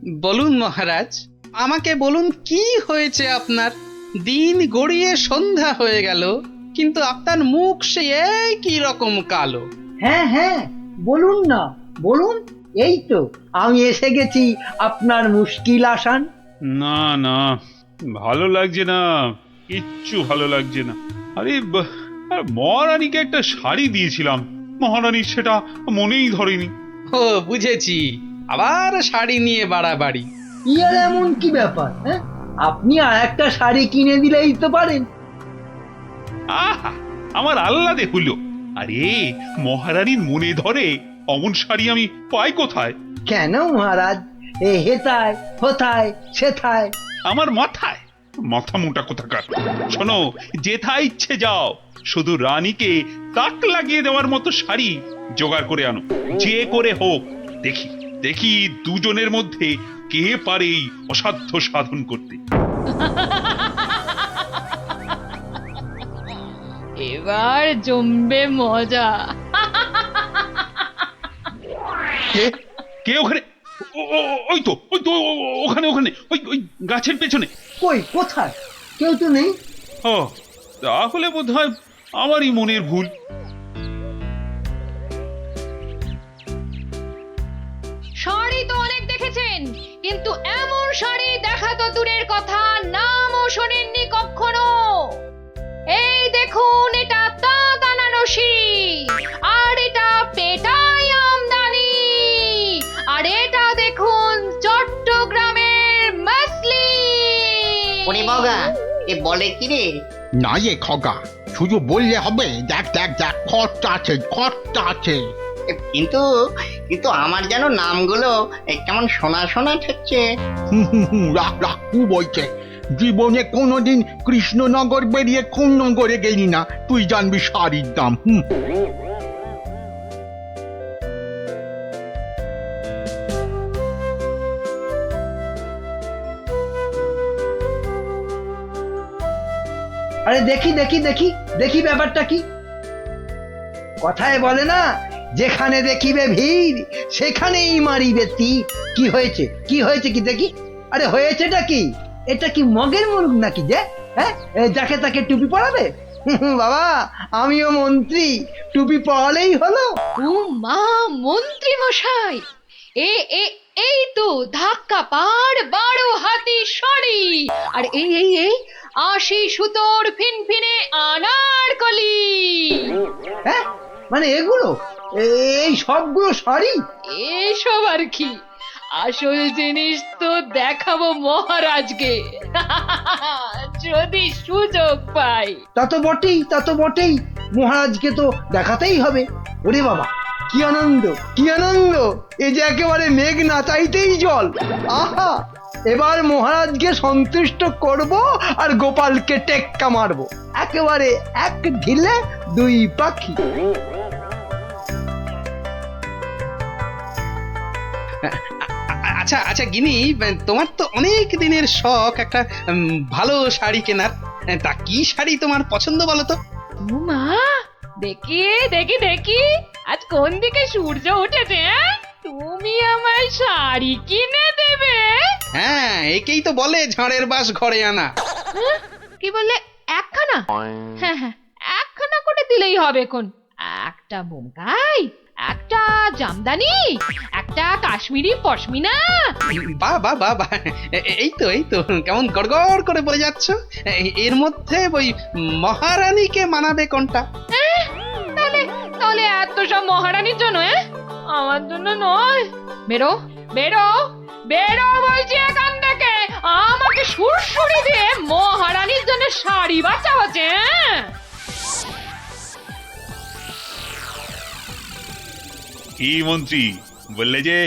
বলুন মহারাজ, আমাকে বলুন কি হয়েছে আপনার? দিন গড়িয়ে সন্ধ্যা হয়ে গেল, কিন্তু আপনার মুখ সে একই রকম কালো। হ্যাঁ হ্যাঁ, বলুন না, বলুন। এই তো আমি এসে গেছি আপনার মুশকিল আসান। না না, ভালো লাগছে না, কিচ্ছু ভালো লাগছে না। আরে আর মহারানীকে একটা শাড়ি দিয়েছিলাম, মহারানীর সেটা মনেই ধরেনি। ও বুঝেছি, আবার শাড়ি নিয়ে বাড়াবাড়ি। ইয়ার এমন কি ব্যাপার? হ্যাঁ, আপনি আর একটা শাড়ি কিনে দিলেই তো পারেন। আহা, আমার আহ্লাদে হলো। আরে মহারানীর মনে ধরে অমন শাড়ি আমি পাই কোথায়? কেন মহারাজ, এ হেথায় হোথায় সেথায়? আমার মাথায় মাথা মোটা কোথাকার। শোনো, যেথায় ইচ্ছে যাও, শুধু রানীকে তাক লাগিয়ে দেওয়ার মতো শাড়ি জোগাড় করে আনো, যে করে হোক। দেখি দেখি দুজনের মধ্যে কে পারে এই অসাধ্য সাধন করতে। এবার জমবে মজা। কে কে ওখানে? ওই তো ওখানে ওখানে, ওই ওই গাছের পেছনে। কই, কোথায়? কেউ তো নেই। ও, তাহলে বোধহয় আমারই মনের ভুল। শাড়ি তো অনেক দেখেছেন, কিন্তু এমন শাড়ি দেখা তো দূরের কথা, নামও শোনেননি কখনো। এই দেখুন, এটা তাঁত আনারসি, আর এটা পেটাই আমদানি, আর এটা দেখুন চট্টগ্রামের মাসলিন। ওরে বাবা, এ বলে কি রে? না এ খগা, শুধু বললে হবে? দেখ দেখ দেখ, খরচা আছে, খরচা আছে। কিন্তু কিন্তু আমার যেন নামগুলো কেমন শোনা শোনা ঠেকছে। রাখ রাখ, কু বলছে? জীবনে কোনোদিন কৃষ্ণনগর বেরিয়ে কোন নগরে গেলি না, তুই জানবি শাড়ির দাম। আরে দেখি দেখি দেখি দেখি, ব্যাপারটা কি? কথায় বলে না, যেখানে দেখিবে ভিড় সেখানেই মারিবে তীর। কি হয়েছে, কি হয়েছে কি দেখি? আরে হয়েছেটা কি? এটা কি মগের মুলুক নাকি যে? হ্যাঁ, যাকে তাকে টুপি পরাবে? বাবা, আমিও মন্ত্রী, টুপি পরালেই হলো। ও মা, মন্ত্রী মশাই, এ এ এই তো ধাক্কা পার 12 হাতি শাড়ি, আর এই এই এই 80 সুতোর ফিনফিনে আনারকলি। হ্যাঁ, মানে এগুলো, এই সবগুলো শাড়ি? এসব আর কি, আসল জিনিস তো দেখাবো মহারাজকে, যদি সুযোগ পাই। তা তো বটেই, তা তো বটেই, মহারাজকে তো দেখাতেই হবে। ওরে বাবা, কি আনন্দ, কি আনন্দ! এ যে একেবারে মেঘ না চাইতেই জল। আহা, এবার মহারাজকে সন্তুষ্ট করব আর গোপালকে টেক্কা মারবো, একেবারে এক ঢিলে দুই পাখি। আচ্ছা আচ্ছা গিনি, তোমার তো অনেক দিনের শখ একটা ভালো শাড়ি কেনার। তা কি শাড়ি তোমার পছন্দ বলো তো? ও মা, দেখি দেখি দেখি, আজ কোন দিকে সূর্য উঠেছে? তুমি আমায় শাড়ি কিনে দেবে? হ্যাঁ, একেই তো বলে ঝড়ের বাস ঘরে আনা। কি বললে, একখানা? হ্যাঁ হ্যাঁ, একখানা করে দিলেই হবে। কোন একটা বোমকাই, একটা জামদানি, একটা কাশ্মীরি পশমিনা। বাহ বাহ বাহ বাহ, এই তো কেমন গড়গড় করে বলে যাচ্ছ। এর মধ্যে ওই মহারানীকে মানাবে কোনটা? তাহলে তাহলে এত সব মহারানীর জন্য? আমার জন্য নয়। বেরো বেরো বেরো বলছি এখান থেকে, আমাকে সুরসুরি দিয়ে মহারানীর জন্য শাড়ি বাঁচা হচ্ছে। কি মন্ত্রী, বললে যে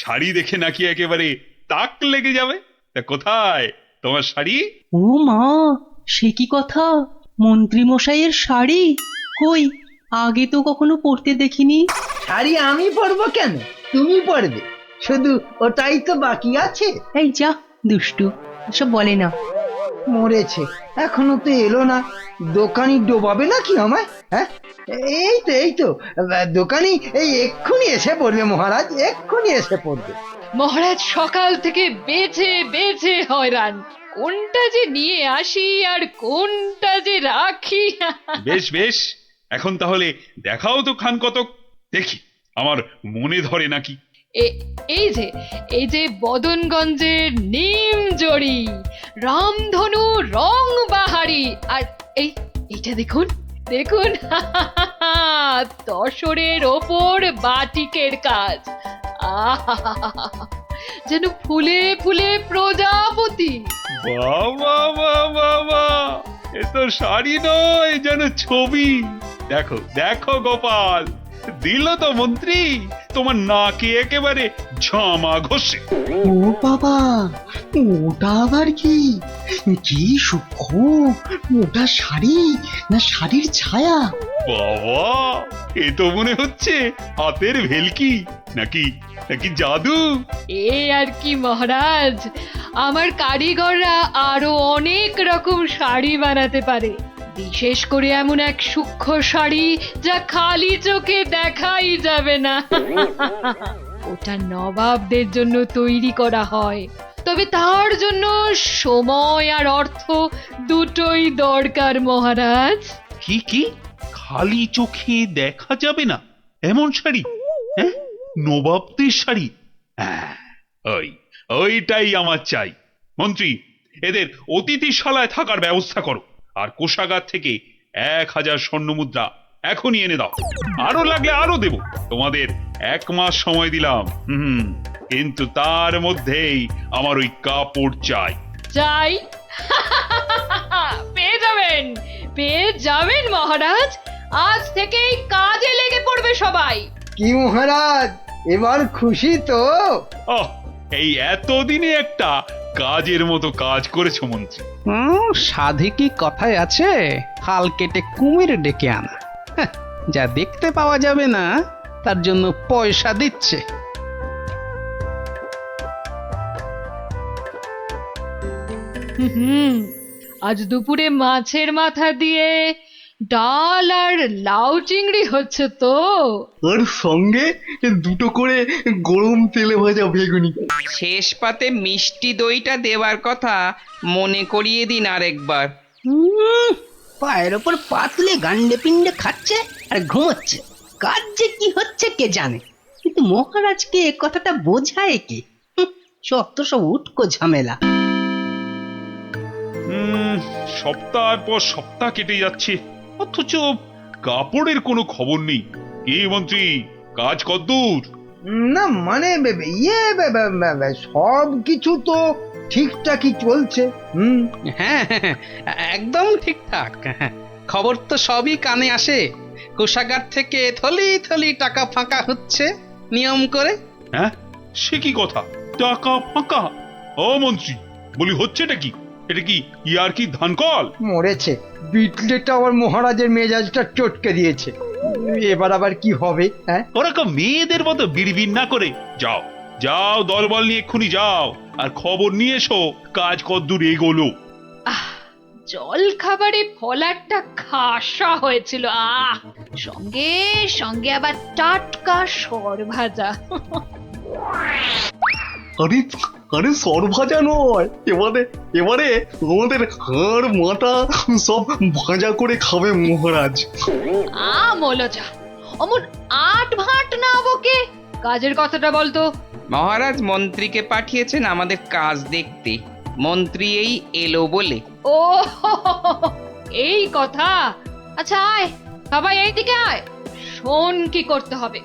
শাড়ি দেখে নাকি একেবারে তাক লেগে যাবে? তা কোথায় তোমার শাড়ি? ও মা, সে কি কথা! মন্ত্রী মশাইয়ের শাড়ি কই, আগে তো কখনো পরতে দেখিনি। শাড়ি আমি পরবো কেন, তুমি পরবে। শুধু ওটাই তো বাকি আছে। এই যা দুষ্টু, এসব বলে না। মরেছে, এখনো তো এলো না। দোকানি ডোবাবে নাকি আমায়? হ্যাঁ, এই তো দোকানি এই এক্ষুনি এসে পড়বে মহারাজ, এক্ষুনি এসে পড়বে। মহারাজ সকাল থেকে বেছে বেছে হয়রান, কোনটা যে নিয়ে আসি আর কোনটা যে রাখি। বেশ বেশ, এখন তাহলে দেখাও তো খান কতক, দেখি আমার মনে ধরে নাকি। এ- এই যে বদনগঞ্জের নিম জড়ি, রামধনু রং বাহারি, আর এইটা দেখুন দেখুন, তসরের ওপর বাটিকের কাজ, আহা, যেন ফুলে ফুলে প্রজাপতি। বাবা বাবা বাবা, এ তো শাড়ি নয়, যেন ছবি। দেখো দেখো গোপাল, দিল তো মন্ত্রী তোমার নাকে একেবারে ঝামা ঘষে। ও বাবা, ওটা আবার কি? কি সূক্ষ্ম! ওটা শাড়ি না শাড়ির ছায়া? বাবা, এ তো মনে হচ্ছে হাতের ভেলকি, নাকি নাকি জাদু। এ আর কি মহারাজ, আমার কারিগররা আরো অনেক রকম শাড়ি বানাতে পারে, বিশেষ করে এমন এক সূক্ষ্ম শাড়ি যা খালি চোখে দেখাই যাবে না। ওটা নবাবদের জন্য তৈরি করা হয়, তবে তার জন্য সময় আর অর্থ দুটোই দরকার মহারাজ। কি কি খালি চোখে দেখা যাবে না এমন শাড়ি? হ্যাঁ, নবাবদের শাড়ি? হ্যাঁ, ওইটাই আমার চাই। মন্ত্রী, এদের অতিথিশালায় থাকার ব্যবস্থা করো, আর কোষাগার থেকে 1000 স্বর্ণমুদ্রা এখনই এনে দাও। আরো লাগলে আরো দেব, তোমাদের 1 মাস সময় দিলাম। কিন্তু তার মধ্যেই আমার ওই কাপড় চাই। চাই? পেয়ে যাবেন মহারাজ, আজ থেকেই কাজে লেগে পড়বে সবাই। কি মহারাজ, এবার খুশি তো? এই এতদিনে একটা কাজের মতো কাজ করেছো মন্ত্রী। সাধে কি কথায় আছে, খাল কেটে কুমির ডেকে আনা। হ্যাঁ, যা দেখতে পাওয়া যাবে না তার জন্য পয়সা দিচ্ছে। আজ দুপুরে মাছের মাথা দিয়ে ডাল আর লাউ চিংড়ি হচ্ছে তো। আর সঙ্গে 2টো করে গরম তেলে ভাজা বেগুনি। শেষ পাতে মিষ্টি দইটা দেওয়ার কথা মনে করিয়ে দিন আরেকবার। পায়ের ওপর পাতলে গান্ডে পিণ্ডে খাচ্ছে আর ঘুমোচ্ছে, কাজ যে কি হচ্ছে কে জানে। কিন্তু মহারাজকে এ কথাটা বোঝায় কে? সব উটকো ঝামেলা। সপ্তাহ পর সপ্তাহ কেটে যাচ্ছে, অথচ কাপড়ের কোনো খবর নেই। কি মন্ত্রী, কাজ কদ্দূর? না মানে সব কিছু তো ঠিকঠাকই চলছে। হ্যাঁ, একদম ঠিকঠাক। খবর তো সবই কানে আসে, কোষাগার থেকে থলি থলি টাকা ফাঁকা হচ্ছে নিয়ম করে। হ্যাঁ, সে কি কথা, টাকা ফাঁকা? ও মন্ত্রী, বলি হচ্ছেটা কি? এটা কি ইয়ার কি ধানকল? মরেছে, বিটলেটা আবার মহারাজের মেজাজটা চটকে দিয়েছে। এবার আবার কি হবে? হ্যাঁ, ওরকম মেয়েদের মতো বিড়বিড় না করে যাও যাও, দলবল নিয়ে এক্ষুনি যাও আর খবর নিয়ে এসো কাজ কদ্দূর এগোলো। জল খাবারে ফলারটা খাসা হয়েছিল, সঙ্গে সঙ্গে আবার টাটকা সর ভাজা। আরে আরে সর ভাজা নয়, এবারে আমাদের হাড় মাথা সব ভাজা করে খাবে মহারাজ। মলজা, অমন আট ভাট না বকে কাজের কথাটা বলতো। মহারাজ মন্ত্রীকে পাঠিয়েছেন আমাদের কাজ দেখতে, মন্ত্রী এই এলো বলে। ও, এই কথা। আচ্ছা আয়, সবাই এইদিকে আয়, শোন কি করতে হবে।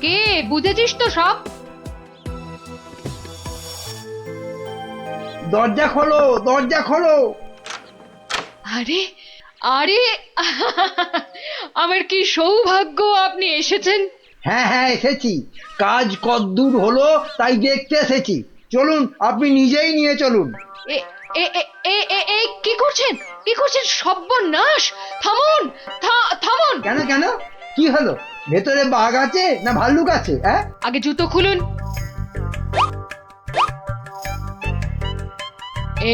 কে বুঝেছিস তো সব? দরজা খোলো, দরজা খোলো। আরে আরে, আমার কি সৌভাগ্য আপনি এসেছেন। হ্যাঁ এসেছি, কাজ কদ্দূর হলো তাই দেখতে এসেছি। চলুন, আপনি নিজেই নিয়ে চলুন। এ এ এ এ এ এ কি করছেন, কি করছেন? সর্বনাশ! থামুন, থামুন। কেন কি হলো? ভেতরে বাঘ আছে না ভাল্লুক আছে? হ্যাঁ, আগে জুতো খুলুন।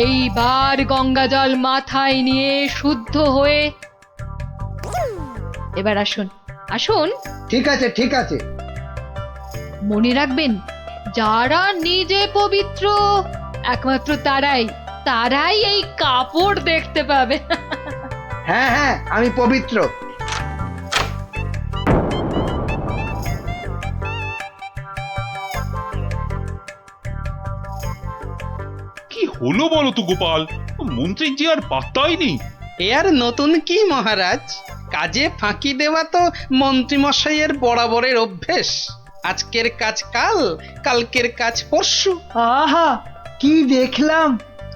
এইবার গঙ্গা জল মাথায় নিয়ে শুদ্ধ হয়ে এবার আসুন, আসুন। ঠিক আছে ঠিক আছে। মনে রাখবেন, যারা নিজে পবিত্র একমাত্র তারাই এই কাপড় দেখতে পাবে। হ্যাঁ হ্যাঁ, আমি পবিত্র। কি হলো বলো তো গোপাল, মন্ত্রীর যে আর পাত্তাই নেই। এ আর নতুন কি মহারাজ, কাজে ফাঁকি দেওয়া তো মন্ত্রীমশাইয়ের বরাবরের অভ্যেস। আজকের কাজ কাল, কালকের কাজ পরশু। আহা, কি দেখলাম,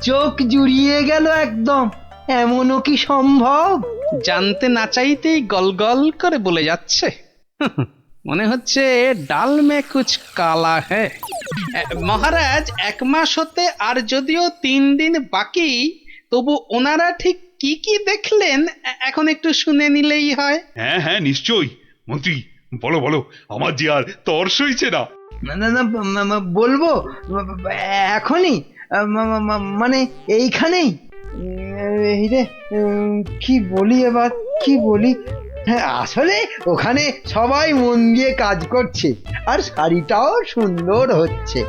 চোখ জুড়িয়ে গেল একদম। এমনও কি সম্ভব? জানতে না চাইতেই গল করে বলে যাচ্ছে। মনে হচ্ছে ডাল মে কুছ কালা হ্যায়। মহারাজ, 1 মাস হতে আর যদিও 3 দিন বাকি, তবু ওনারা ঠিক কি কি দেখলেন এখন একটু শুনে নিলেই হয়। হ্যাঁ হ্যাঁ নিশ্চয়ই। মন্ত্রী বলো বলো, আমার যে আর তর সইছে না। না না না, বলবো এখনই, মানে এইখানেই। এই রে, কি বলি এবার, কি বলি? হ্যাঁ, আসলে ওখানে সবাই মন দিয়ে কাজ করছে আর শাড়িটাও সুন্দর হচ্ছে।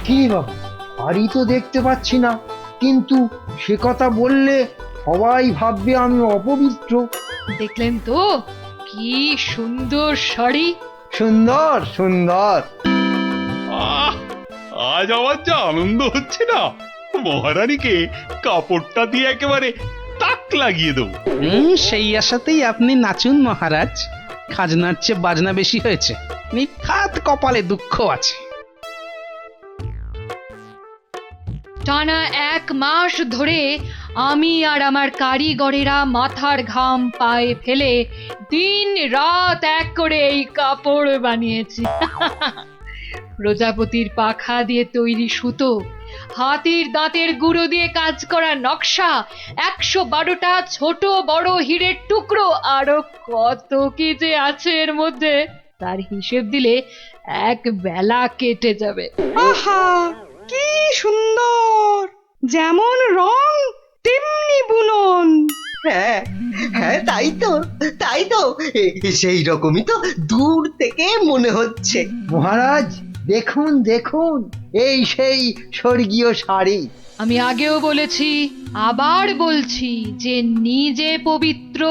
কি বাবা, শাড়ি তো দেখতে পাচ্ছি না, কিন্তু সে কথা বললে সবাই ভাববে আমি অপবিত্র। দেখলেন তো কি সুন্দর শাড়ি। সুন্দর সুন্দর। আহ, আজ আমার যা আনন্দ হচ্ছে না, মহারানীকে কাপড়টা দিয়ে একেবারে তাক লাগিয়ে দেবো। সেই আশাতেই আপনি নাচুন মহারাজ। খাজনার চেয়ে বাজনা বেশি হয়েছে, নিখাত কপালে দুঃখ আছে। টানা 1 মাস ধরে আমি আর আমার কারিগরেরা মাথার ঘাম পায়ে ফেলে দিন রাত এক করে এই কাপড় বানিয়েছি। প্রজাপতির পাখা দিয়ে তৈরি সুতো, হাতির দাঁতের গুঁড়ো দিয়ে কাজ করা নকশা, 112টা ছোট বড় হীরের টুকরো, আরো কত কি যে আছে এর মধ্যে, তার হিসেব দিলে 1 বেলা কেটে যাবে। আহা, কি সুন্দর! যেমন রং তেমনি বুনন। হ্যাঁ হ্যাঁ, তাই তো সেই রকমই তো দূর থেকে মনে হচ্ছে। মহারাজ, দেখুন দেখুন, এই সেই স্বর্গীয় শাড়ি। আমি আগেও বলেছি, আবার বলছি যে নিজে পবিত্র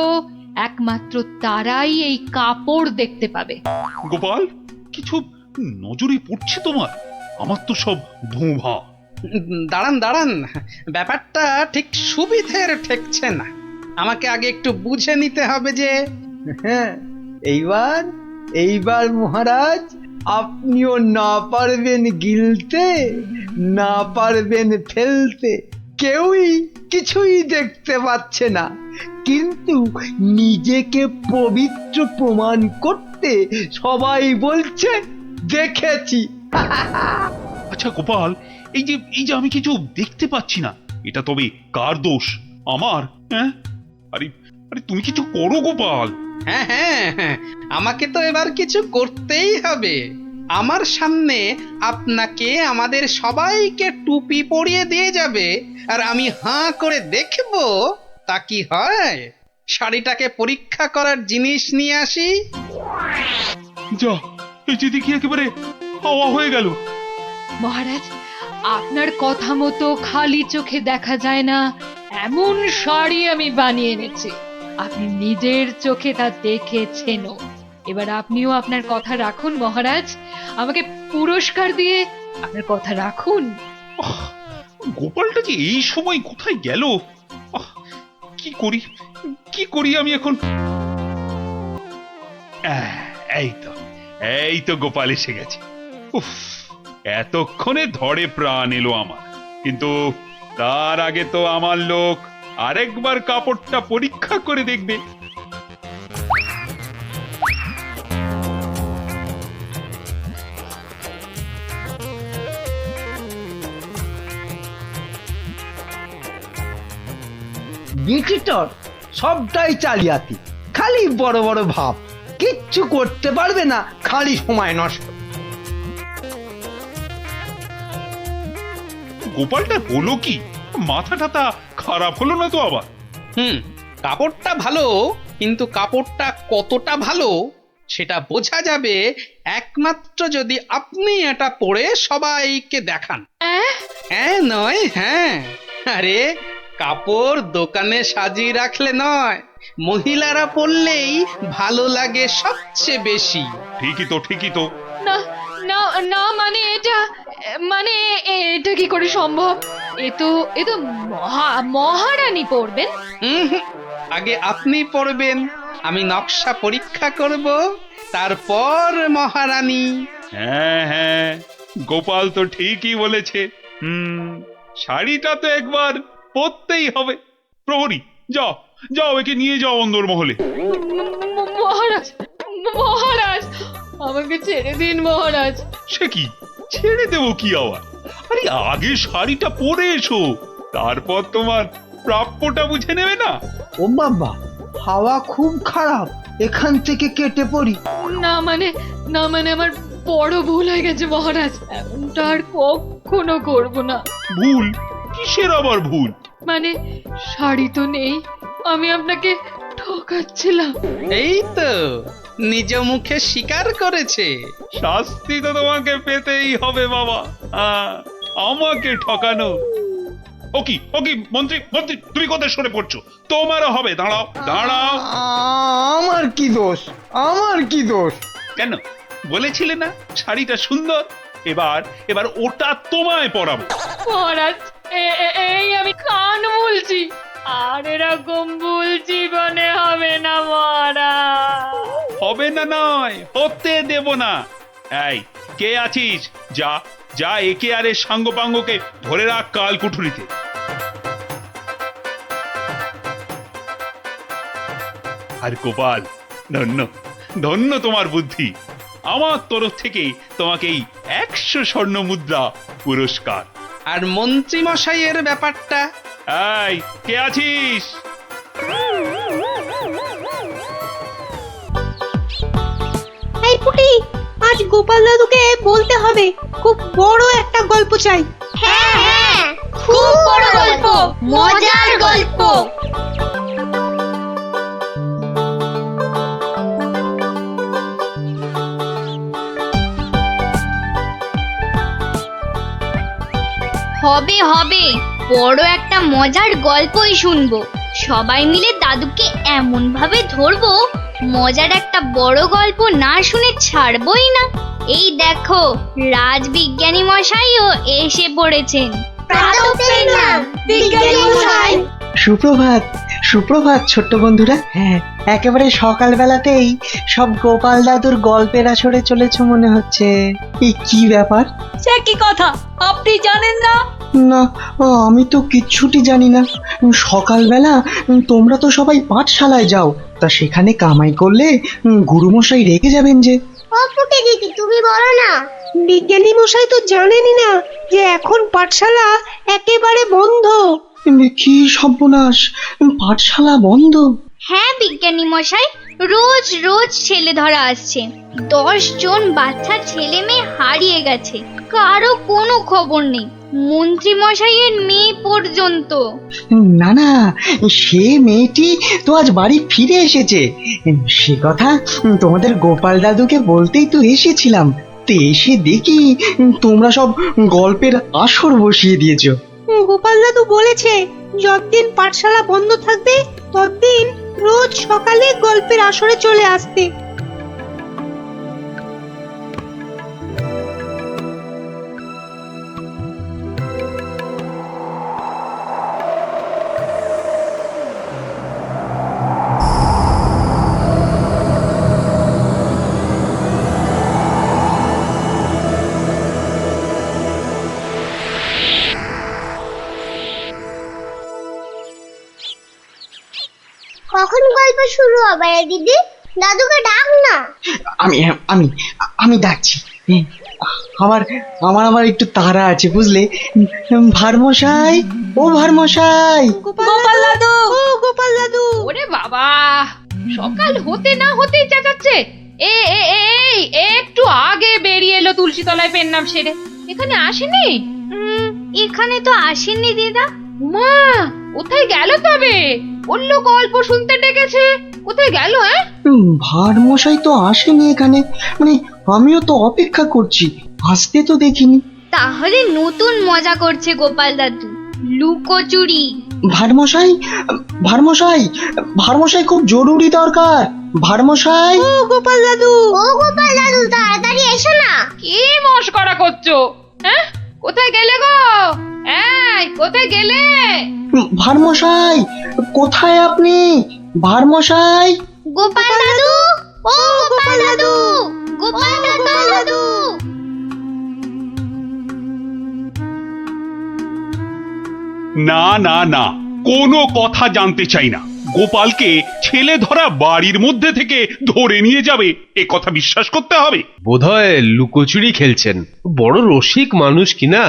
একমাত্র তারাই এই কাপড় দেখতে পাবে। গোপাল, কিছু নজরে পড়ছে তোমার? আমার তো সব ভোঁভা। দাঁড়ান দাঁড়ান, ব্যাপারটা ঠিক সুবিধের ঠেকছে না। আমাকে আগে একটু বুঝে নিতে হবে যে। হ্যাঁ, এইবার মহারাজ, আপনিও না পারবেন গিলতে, না পারবেন ফেলতে, কেউই কিছুই দেখতে পাচ্ছে না, কিন্তু নিজেকে পবিত্র প্রমাণ করতে সবাই বলছে দেখেছি। আচ্ছা গোপাল, এই যে আমি কিছু দেখতে পাচ্ছি না, এটা তবে কার দোষ? আমার? হ্যাঁ, আরে আরে তুমি কিছু করো গোপাল। হ্যাঁ হ্যাঁ হ্যাঁ, আমাকে তো এবার কিছু করতেই হবে। আমার সামনে আপনাকে আমাদের সবাইকে টুপি পরিয়ে দিয়ে যাবে, আর আমি হাঁ করে দেখব তা কি হয়। শাড়িটাকে পরীক্ষা করার জিনিস নিয়ে আসি। যা, এই যে দেখি একেবারে হাওয়া হয়ে গেল। মহারাজ, আপনার কথা মতো খালি চোখে দেখা যায় না এমন শাড়ি আমি বানিয়ে এনেছি। আপনি নিজের চোখে তা দেখেছেনও। এবার আপনিও আপনার কথা রাখুন মহারাজ, আমাকে পুরস্কার দিয়ে আপনার কথা রাখুন। গোপালটা যে এই সময় কোথায় গেল? কি করি আমি এখন? এই তো গোপাল এসে গেছে। উফ, এতক্ষণে ধরে প্রাণ এলো আমার। কিন্তু তার আগে তো আমার লোক আরেকবার কাপড়টা পরীক্ষা করে দেখবে। বিচিটর সবটাই চালিয়াতি, খালি বড় বড় ভাব, কিচ্ছু করতে পারবে না, খালি সময় নষ্ট। গোপালটা হলো কি? মাথা টাথা খারাপ হলো না তো আবার? কাপড়টা ভালো, কিন্তু কাপড়টা কতটা ভালো সেটা বোঝা যাবে একমাত্র যদি আপনি এটা পরে সবাইকে দেখান। হ্যাঁ নয় হ্যাঁ, আরে কাপড় দোকানে সাজিয়ে রাখলে নয়, মহিলারা পরলেই ভালো লাগে সবচেয়ে বেশি। ঠিকই তো, ঠিকই তো। না না না, মানে এটা কি করে সম্ভব? এ তো মহারানী পড়বেন। হুম, আগে আপনি পড়বেন, আমি নকশা পরীক্ষা করব, তারপর মহারানী। হ্যাঁ হ্যাঁ, গোপাল তো ঠিকই বলেছে। শাড়িটা তো একবার পরতেই হবে। প্রহরী, যাও যাও, একে নিয়ে যাও অন্দরমহলে। মহারাজ, মহারাজ, আমাকে ছেড়ে দিন মহারাজ। সে কি, ছেড়ে দেবো কি আবার? আরে আগে শাড়িটা পরে এসো, তারপর তোমার প্রাপ্যটা বুঝে নেবে না? ও বাবা, হাওয়া খুব খারাপ, এখান থেকে কেটে পড়ি। না মানে আমার বড় ভুল হয়ে গেছে মহারাজ, এমনটা আর কখনো করব না। ভুল? কিসের আবার ভুল? মানে শাড়ি তো নেই, আমি আপনাকে ঠকাচ্ছিলাম। এই তো নিজ মুখে স্বীকার করেছে। শাস্তি তো তোমাকে পেতেই হবে বাবা। আমাকে ঠকানো। ওকি ওকি, মন্ত্রী মন্ত্রী, তুমি কোথায় সরে পড়ছো? তোমারও হবে, দাঁড়াও দাঁড়াও। আমার কি দোষ, আমার কি দোষ? কেন বলেছিলে না শাড়িটা সুন্দর? এবার ওটা তোমায় পরাবো। মহারাজ, এই আমি কান বলছি, আর এরকম ভুল জীবনে হবে না মহারাজ। হবে না নয়, হতে দেব না। এই কে আছিস, যা যা একে আর এর সাঙ্গপাঙ্গকে ধরে রাখ কাল কুঠুরিতে। আর গোপাল, ধন্য ধন্য তোমার বুদ্ধি। আমার তরফ থেকে তোমাকে এই 100 স্বর্ণ মুদ্রা পুরস্কার। আর মন্ত্রী মশাইয়ের ব্যাপারটা? এই কে আছিস? এই পুটি, আজ গোপাল দাদুকে বলতে হবে, খুব বড় একটা গল্প চাই। হ্যাঁ হ্যাঁ, খুব বড় গল্প, মজার গল্প। হবে হবে, বড় একটা মজার গল্পই শুনবো। সবাই মিলে দাদুকে এমন ভাবে ধরবো, মজার একটা বড় গল্প না শুনে ছাড়বই না। এই দেখো, রাজবিজ্ঞানী মশাইও এসে পড়েছেন। সুপ্রভাত, সুপ্রভাত ছোট্ট বন্ধুরা। হ্যাঁ, একেবারে সকালবেলাতেই সব গোপাল দাদুর গল্পের আসরে চলেছে মনে হচ্ছে। এই কি ব্যাপার? সে কি কথা, আপনি জানেন না? না, আমি তো কিচ্ছুটি জানি না। সকালবেলা তোমরা তো সবাই পাঠশালায় যাও, তা সেখানে কামাই করলে গুরুমশাই রেগে যাবেন যে। দিদি তুমি বলো না। বিজ্ঞানী মশাই তো জানেনই না যে এখন পাঠশালা একেবারে বন্ধ। কি সর্বনাশ, পাঠশালা বন্ধ? হ্যাঁ বিজ্ঞানী মশাই, রোজ রোজ ছেলে ধরা আসছে। 10 জন বাচ্চা ছেলে মেয়ে হারিয়ে গেছে, কারো কোনো খবর নেই, মন্ত্রী মশাইয়ের মেয়ে পর্যন্ত। না না, সে মেয়েটি তো আজ বাড়ি ফিরে এসেছে। সে কথা তোমাদের গোপাল দাদুকে বলতেই তো এসেছিলাম। তো এসে দেখি তোমরা সব গল্পের আসর বসিয়ে দিয়েছো। গোপাল দাদু বলেছে যতদিন পাঠশালা বন্ধ থাকবে ততদিন রোজ সকালে গল্পের আসরে চলে আসতে। কখন গল্প শুরু হবে দিদি? দাদুকে ডাক না। আমি আমি আমি ডাকছি। আমার আমার আমার একটু তাড়া আছে বুঝলে। ভারমশাই, ও ভারমশাই। গোপাল দাদু, ও গোপাল দাদু। ওরে বাবা, সকাল হতে না হতেই চেঁচাচ্ছে। এই একটু আগে বেরিয়ে এলো তুলসী তলায় পেন নাম সেরে, এখানে আসেনি? এখানে তো আসেননি দিদা। মা, কোথায় গেল তবে? বললো গল্প শুনতে ডেকেছে, কোথায় গেল? ভারমশাই তো আসেনি এখানে, মানে আমিও তো অপেক্ষা করছি, আসতে তো দেখিনি। তাহলে নতুন মজা করছে গোপাল দাদু, লুকোচুরি। ভারমশাই, ভারমশাই, ভারমশাই খুব জরুরি দরকার। ভারমশাই, ও গোপাল দাদু, ও গোপাল দাদু তাড়াতাড়ি এসো না। কি মস্করা করছো? হ্যাঁ, কোথায় গেলে গো? এই, কোথায় গেলে? ভারমশাই, কোথায় আপনি? ভারমশাই, গোপাল দাদু, ও গোপাল দাদু, গোপাল দাদু। না না না, কোনো কথা জানতে চাই না। গোপালকে ছেলে ধরা বাড়ির মধ্যে থেকে ধরে নিয়ে যাবে, এ কথা বিশ্বাস করতে হবে? বোধহয় লুকোচুরি খেলছেন, বড় রসিক মানুষ কিনা।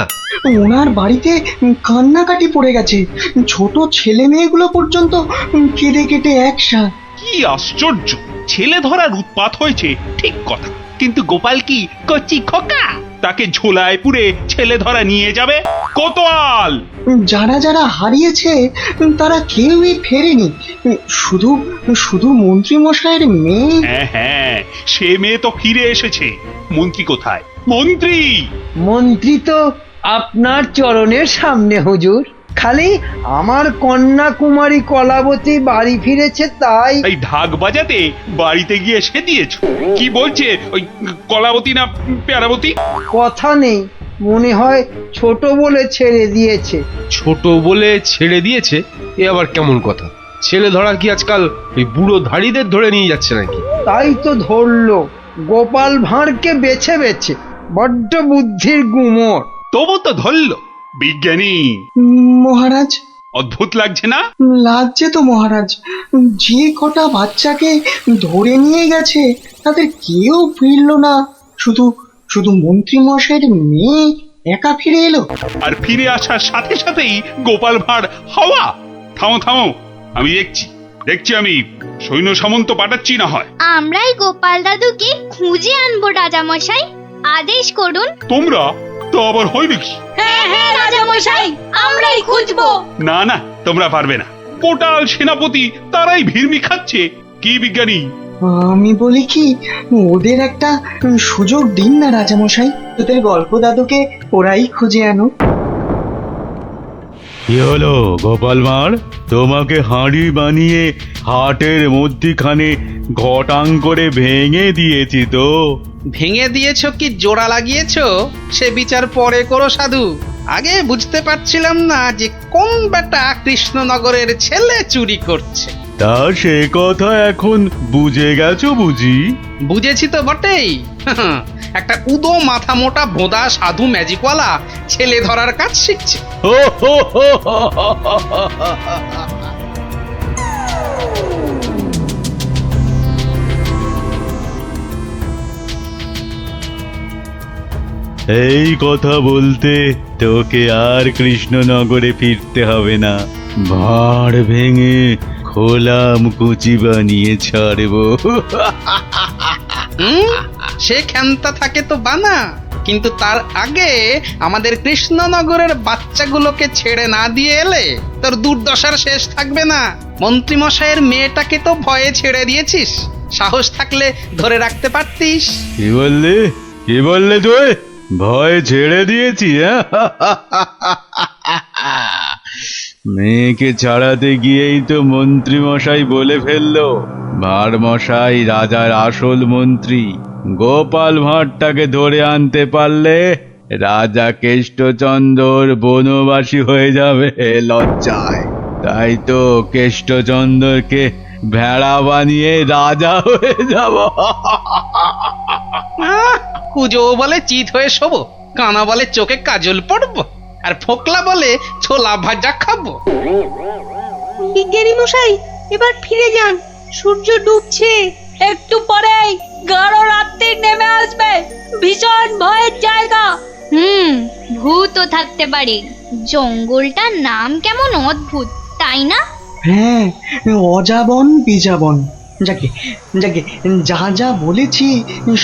ওনার বাড়িতে কান্নাকাটি পড়ে গেছে, ছোট ছেলে মেয়েগুলো পর্যন্ত কেঁদে কেটে একসা। কি আশ্চর্য! ছেলে ধরার উৎপাত হয়েছে ঠিক কথা, কিন্তু গোপাল কি কচি খোকা? তাকে ঝোলায় পুরে ছেলে ধরা নিয়ে যাবে? কোতোয়াল! যারা যারা হারিয়েছে তারা কেউই ফেরেনি, শুধু শুধু মন্ত্রী মশাইয়ের মেয়ে। হ্যাঁ হ্যাঁ, সে মেয়ে তো ফিরে এসেছে। মন্ত্রী কোথায়? মন্ত্রী! মন্ত্রী তো আপনার চরণের সামনে হুজুর। খালি আমার কন্যা কুমারী কলাবতী বাড়ি ফিরেছে তাই। এই ঢাক বাজাতে বাড়িতে গিয়ে সে দিয়েছ? কি বলছে ওই কলাবতী না প্যারাবতী? কথা নেই, মনে হয় ছোট বলে ছেড়ে দিয়েছে। ছোট বলে ছেড়ে দিয়েছে? এ আবার কেমন কথা? ছেলে ধরা কি আজকাল ওই বুড়ো ধাড়িদের ধরে নিয়ে যাচ্ছে নাকি? তাই তো ধরলো গোপাল ভাঁড়কে বেছে বেছে, বড্ড বুদ্ধির গুমর। তবু তো ধরল বিজ্ঞানী। মহারাজ, অদ্ভুত লাগছে না? লাগছে তো মহারাজ। যে কটা বাচ্চাকে ধরে নিয়ে গেছে তাদের কেউ ফিরলো না, শুধু শুধু মন্ত্রী মশাইয়ের মেয়ে একা ফিরে এলো। আর ফিরে আসার সাথে সাথেই গোপাল ভাঁড় হাওয়া। থামো থামো, আমি দেখছি আমি সৈন্য সামন্ত পাঠাচ্ছি না হয়। আমরাই গোপাল দাদুকে খুঁজে আনবো রাজা মশাই, আদেশ করুন। তোমরা তো আবার হয় নাকি? হ্যাঁ হ্যাঁ রাজা মশাই, আমরাই খুঁজবো। না না, তোমরা পারবে না। কোটাল সেনাপতি তারাই ভিড়মি খাচ্ছে। কি বিজ্ঞানী? আমি বলি কি, ওদের একটা সুযোগ দিন না রাজামশাই, তোদের গল্প দাদুকে ওরাই খুঁজে আনো। কি হলো গোপাল ভাঁড়, তোমাকে হাঁড়ি বানিয়ে হাটের মধ্যিখানে ঘটাং করে ভেঙে দিয়েছি তো। ভেঙে দিয়েছ কি জোড়া লাগিয়েছো সে বিচার পরে করো সাধু। আগে বুঝতে পারছিলাম না যে কোন বেটা কৃষ্ণনগরের ছেলে চুরি করছে। তা সে কথা এখন বুঝে গেছো বুঝি? বুঝেছি তো বটেই। একটা উদো মাথা মোটা ভোদা সাধু ম্যাজিকওয়ালা ছেলে ধরার কাজ শিখছে। এই কথা বলতে তোকে আর কৃষ্ণনগরে ফিরতে হবে না, ভাঁড় ভেঙে খোলাম কুচি বানিয়ে ছাড়বো। সে ক্ষমতা থাকে তো বানা, কিন্তু তার আগে আমাদের কৃষ্ণনগরের বাচ্চাগুলোকে ছেড়ে না দিয়ে এলে তোর দুর্দশার শেষ থাকবে না। মন্ত্রী মশাইয়ের মেয়েটাকে তো ভয়ে ছেড়ে দিয়েছিস, সাহস থাকলে ধরে রাখতে পারতিস। কি বললে, কি বললে তুই? ভয় ছেড়ে দিয়েছি? মেয়েকে ছাড়াতে গিয়েই তো মন্ত্রী মশাই বলে ফেললো ভাঁড় মশাই রাজার আসল মন্ত্রী। গোপাল ভাঁড়টাকে ধরে আনতে পারলে রাজা কেষ্টচন্দ্র বনবাসী হয়ে যাবে লজ্জায়। তাই তো কেষ্টচন্দ্রকে ভেড়া বানিয়ে রাজা হয়ে যাব। কুজো বলে চিত হয়ে শোবো, কানা বলে চোখে কাজল পড়বো, আর ফোকলা বলে ছোলা ভাজা খাবো। বিজ্ঞানী মশাই, এবার ফিরে যান, সূর্য ডুবছে। একটু পরেই গাঢ় রাত্রি নেমে আসবে, ভীষণ ভয়ের জায়গা। থাকতে পারে। জঙ্গলটার নাম কেমন অদ্ভুত, তাই না? হ্যাঁ, অজাবন বিজাবন। যাকে যাকে যা যা বলেছি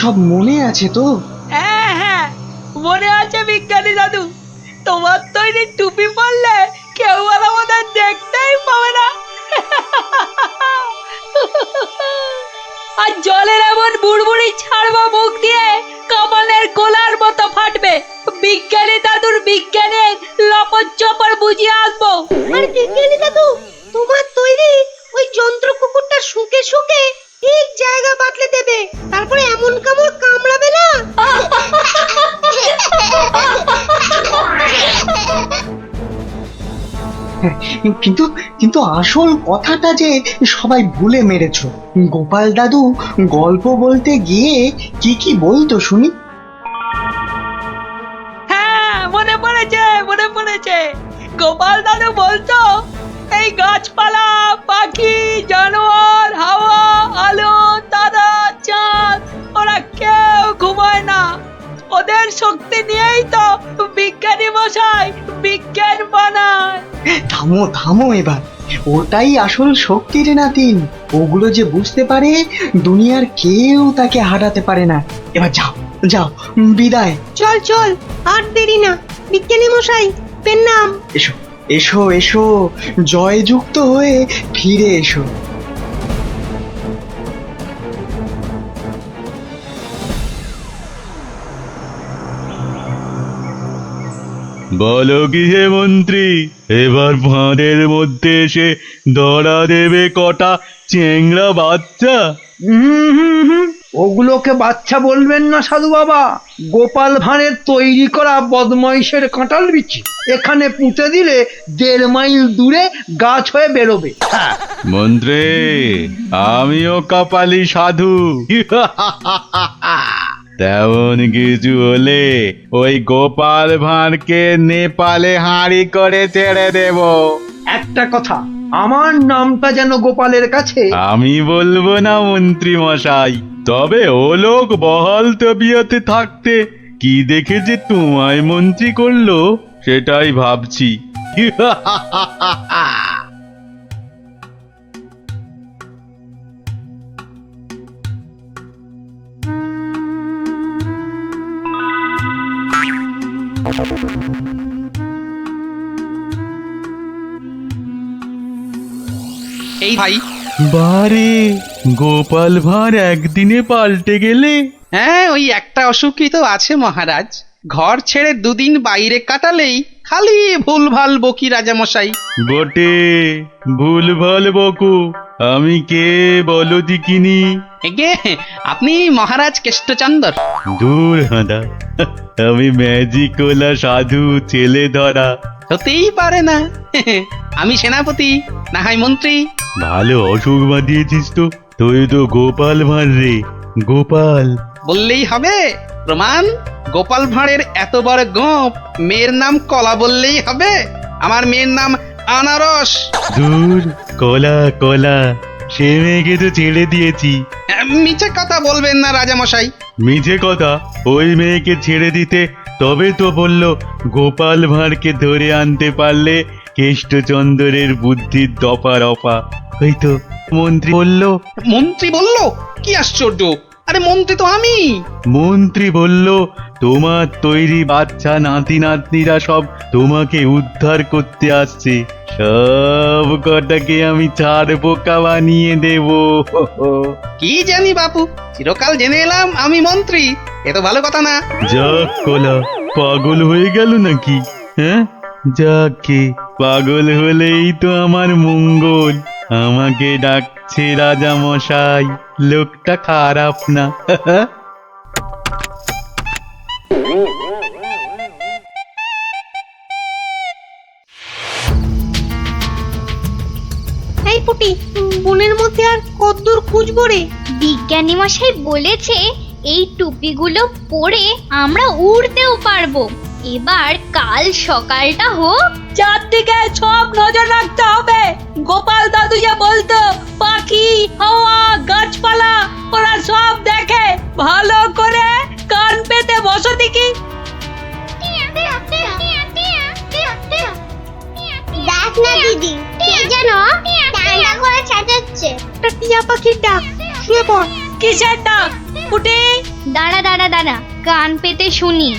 সব মনে আছে তো? হ্যাঁ হ্যাঁ, মনে আছে বিজ্ঞানী দাদু। তোমার তৈরি টুপি পরলে কেউ আর আমাদের দেখতেই পাবে না। আর জলের এমন বুড়বুড়ি ছাড়বো মুখ দিয়ে, কামানের গোলার মতো ফাটবে। বিজ্ঞানী দাদুর বিজ্ঞানের লপট চপর বুঝিয়ে আসবো। আর বিজ্ঞানী দাদু, তোমার তৈরি ওই যন্ত্র কুকুরটা শুকে শুকে ঠিক জায়গা বাতলে দেবে, তারপরে এমন কামড় কামড়াবে না। কিন্তু কিন্তু আসল কথাটা যে সবাই ভুলে মেরেছ। গোপাল দাদু গল্প বলতে গিয়ে কি কি বলতো শুনি? হ্যাঁ, মনে পড়েছে মনে পড়েছে। গোপাল দাদু বলতো এই গাছপালা, পাখি, জানোয়ার, হাওয়া, আলো, তারা, চাঁদ, ওরা কেউ ঘুমায় না। ওদের শক্তি নিয়েই তো বিজ্ঞানী মশাই বিজ্ঞান বানায়। থামো থামো এবার, ওটাই আসল শক্তি রে নাতিন। ওগুলো যে বুঝতে পারে, দুনিয়ার কেউ তাকে হারাতে পারে না। এবার যাও যাও, বিদায়। চল চল, আর দেরি না। বিজ্ঞানী মশাই, পেন নাম। এসো এসো এসো, জয়যুক্ত হয়ে ফিরে এসো। বলো কি হে মন্ত্রী, এবার ভাঁড়ের মধ্যে এসে ধরা দেবে কটা চেংড়া বাচ্চা? ওগুলোকে বাচ্চা বলবেন না সাধু বাবা। গোপাল ভাঁড়ের তৈরি করা বদমাইশের কাঁঠাল বিচি এখানে পুঁতে দিলে 1.5 মাইল দূরে গাছ হয়ে বেরোবে। হ্যাঁ, মন্ত্রী, আমিও কপালি সাধু। তেমন কিছু হলে ওই গোপাল ভাঁড়কে নেপালে হাঁড়ি করে ছেড়ে দেব। একটা কথা, আমার নামটা যেন গোপালের কাছে। আমি বলবো না মন্ত্রী মশাই, তবে ও লোক বহাল তবিয়তে থাকতে কি দেখে যে তোমায় মন্ত্রী করলো সেটাই ভাবছি। এই ভাই, বারে গোপাল ভাঁড় একদিনে পাল্টে গেলে। হ্যাঁ, ওই একটা অসুখই তো আছে মহারাজ। ঘর ছেড়ে 2 দিন বাইরে কাটালেই খালি ভুলভাল বকি রাজামশাই। বটে, ভুলভাল বকু। আমি কে বলো দিকিনি? এগে আপনি মহারাজ কেষ্টচন্দর। দূর হাঁদা, আমি ম্যাজিকওয়ালা সাধু ছেলে ধরা। হতেই পারে না। আমি সেনাপতি, না হয় মন্ত্রী। ভালো অসুখ বাঁধিয়েছিস তো। তুই তো গোপাল ভাঁড় রে, গোপাল। বললেই হবে? প্রমাণ? গোপাল ভাঁড়ের এত বড় গোপ, মেয়ের নাম কলা বললেই হবে? আমার মেয়ের নাম আনারস। দূর, কলা কলা, সে মেয়েকে তো ছেড়ে দিয়েছি। মিছে কথা বলবেন না রাজামশাই। মিছে কথা? ওই মেয়েকে ছেড়ে দিতে তবে তো বলল গোপাল ভাঁড়কে ধরে আনতে পারলে কেষ্টচন্দ্রের বুদ্ধির দফা রফা। ওই তো মন্ত্রী বলল। মন্ত্রী বলল? কি আশ্চর্য! আরে মন্ত্রী তো আমি। মন্ত্রী বলল তোমার তৈরি বাচ্চা নাতি নাতনিরা সব তোমাকে উদ্ধার করতে আসছে। সব কটাকে আমি ছাড় বোকা বানিয়ে দেব। কি জানি বাপু, চিরকাল জেনে এলাম আমি মন্ত্রী। এ তো ভালো কথা না। যাক কলা, পাগল হয়ে গেল নাকি? হ্যাঁ, যাকে পাগল হলেই তো আমার মঙ্গল। আমাকে ডাকছে রাজা মশাই, লোকটা খারাপ না। এই পুটি, বনের মধ্যে আর কতদূর খুঁজবো রে? বিজ্ঞানী মশাই বলেছে এই টুপিগুলো পরে আমরা উড়তেও পারবো। এবার কাল সকালটা হোক, চারদিকে সব নজর রাখতে হবে। গোপাল দাদু যে বলতো পাখি, হাওয়া, গাছপালা ওরা সব দেখে। ভালো করে কান পেতে বসো দেখি। না দিদি, কে যেন ডান্ডা করে চেঁচাচ্ছে। একটা টিয়া পাখির ডাক, শুয়ে পড়। কিসের ডাক? উঠে দাঁড়া দাঁড়া দাঁড়া, কান পেতে শুনি।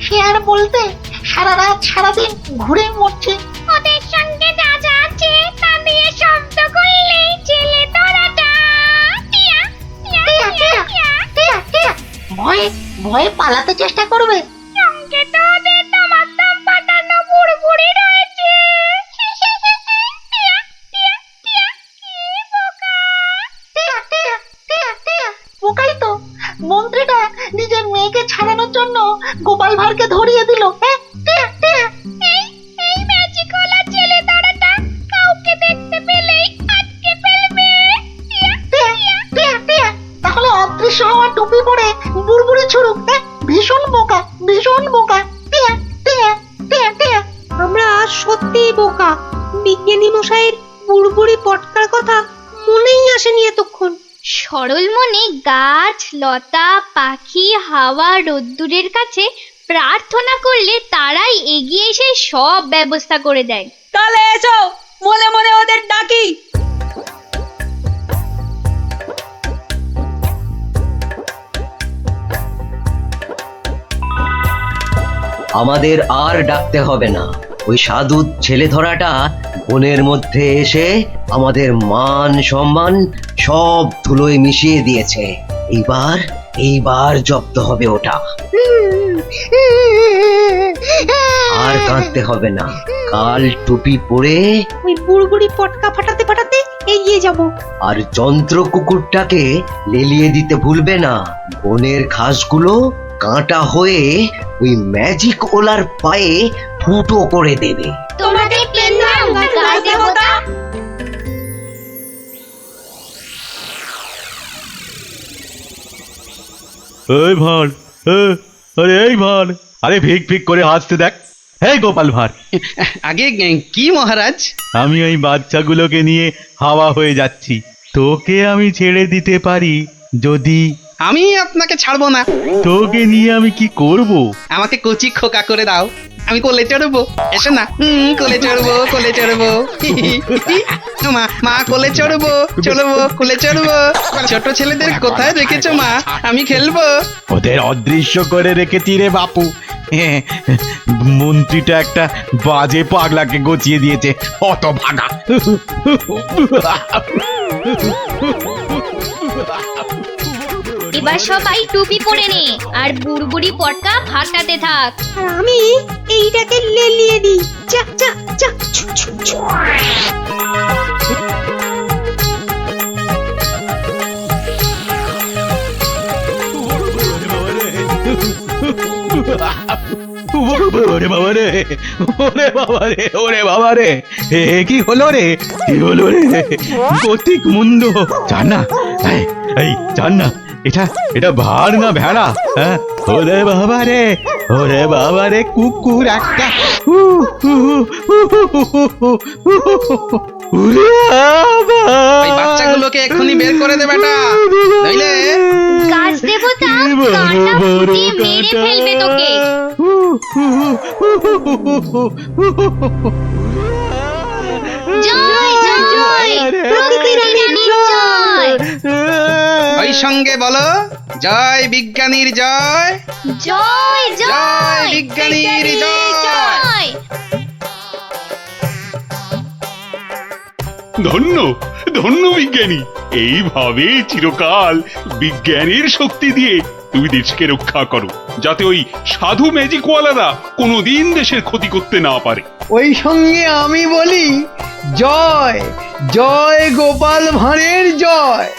সে আর বলতে, সারা রাত সারাদিন ঘুরে মরছে। ওদের সঙ্গে যা যা আছে তা দিয়ে শব্দ করলেই ছেলে তোরাটা ভয়ে ভয়ে পালাতে চেষ্টা করবে। সঙ্গে তো ওদের তোমার দম পাঠানো বুড়বুড়ি রয়েছে। বোকাই তো, মন্ত্রীটা নিজের মেয়েকে ছাড়ানোর জন্য গোপাল ভাঁড়কে ধরিয়ে দিল। এই ম্যাজিকওয়ালা ছেলে ধরাটা কাউকে দেখতে পেলেই আটকে ফেলবে। তাহলে অদৃশ্য হওয়া টুপি পরে বুড়বুড়ি ছুড়ুক। ভীষণ বোকা, ভীষণ বোকা। আমরা সত্যিই বোকা। বিজ্ঞানী মশাইয়ের বুড়বুড়ি পটকার কথা মনেই আসেনি এতক্ষণ। সরল মনে গাছ লতা পাখি হাওয়া রোদ্দুরের কাছে প্রার্থনা করলে তারাই এগিয়ে এসে সব ব্যবস্থা করে দেয়। তাহলে এসো, মনে মনে ওদের ডাকি। আমাদের আর ডাকতে হবে না। ওই সাধু ছেলে ধরাটা বনের মধ্যে এসে আমাদের মান সম্মান সব ধুলোয় মিশিয়ে দিয়েছে। এইবার জব্দ হবে ওটা। আর কাঁদতে হবে না। কাল টুপি পরে ওই বুড়বুড়ি পটকা ফাটাতে ফাটাতে এগিয়ে যাব। আর যন্ত্র কুকুরটাকে লেলিয়ে দিতে ভুলবে না। বনের ঘাসগুলো কাঁটা হয়ে ওই ম্যাজিক ওলার পায়ে ফুটো করে দেবে। তোমাদের প্রণাম গাছ দেবতা। এই ভাঁড়, আরে এই ভাঁড়, আরে ভিক ভিক করে হাসতে দেখ। হে গোপাল ভাঁড়, আগে কি মহারাজ? আমি ওই বাচ্চাগুলোকে নিয়ে হাওয়া হয়ে যাচ্ছি। তোকে আমি ছেড়ে দিতে পারি যদি। আমি আপনাকে ছাড়বো না। তোকে নিয়ে আমি কি করব? আমাকে কচি খোকা করে দাও, আমি কোলে চড়বো। এসো না, কোলে চড়বো, কোলে চড়বো। মা মা কোলে চড়বো, চড়বো, কোলে চড়বো। ছোট ছেলেদের কোথায় রেখেছো মা? আমি খেলবো। ওদের অদৃশ্য করে রেখেছি রে বাপু। মন্ত্রীটা একটা বাজে পাগলাকে গচিয়ে দিয়েছে, অত ভাগা। এবার সবাই টুপি পরে নে আর বুড়বুড়ি পটকা ফাটাতে থাক। আর আমি এইটাকে লেলিয়ে দিই। যা যা যা। ওরে বাবা রে, ওরে বাবা রে, ওরে বাবা রে, কি হলো রে, কি হলো রে? কতিক মুন্ড। জান না, এই জান না, এটা ভার না ভেড়া? হ্যাঁ, ওরে বাবা রে, ওরে বাবা রে, কুকুর একটা। ওই বাচ্চাগুলোকে এক্ষুনি বের করে দে বেটা, নইলে গাছ দেবতা কাঁটা ফুটিয়ে মেরে ফেলবে তোকে। জয় জয় প্রকৃতি রানীর জয়। ওই সঙ্গে বলো, জয় বিজ্ঞানীর জয়, জয় জয় বিজ্ঞানীর জয়। ধন্য ধন্য বিজ্ঞানী, এইভাবে চিরকাল বিজ্ঞানের শক্তি দিয়ে তুমি দেশকে রক্ষা করো, যাতে ওই সাধু ম্যাজিকওয়ালারা কোনোদিন দেশের ক্ষতি করতে না পারে। ওই সঙ্গে আমি বলি, জয় জয় গোপাল ভাঁড়ের জয়।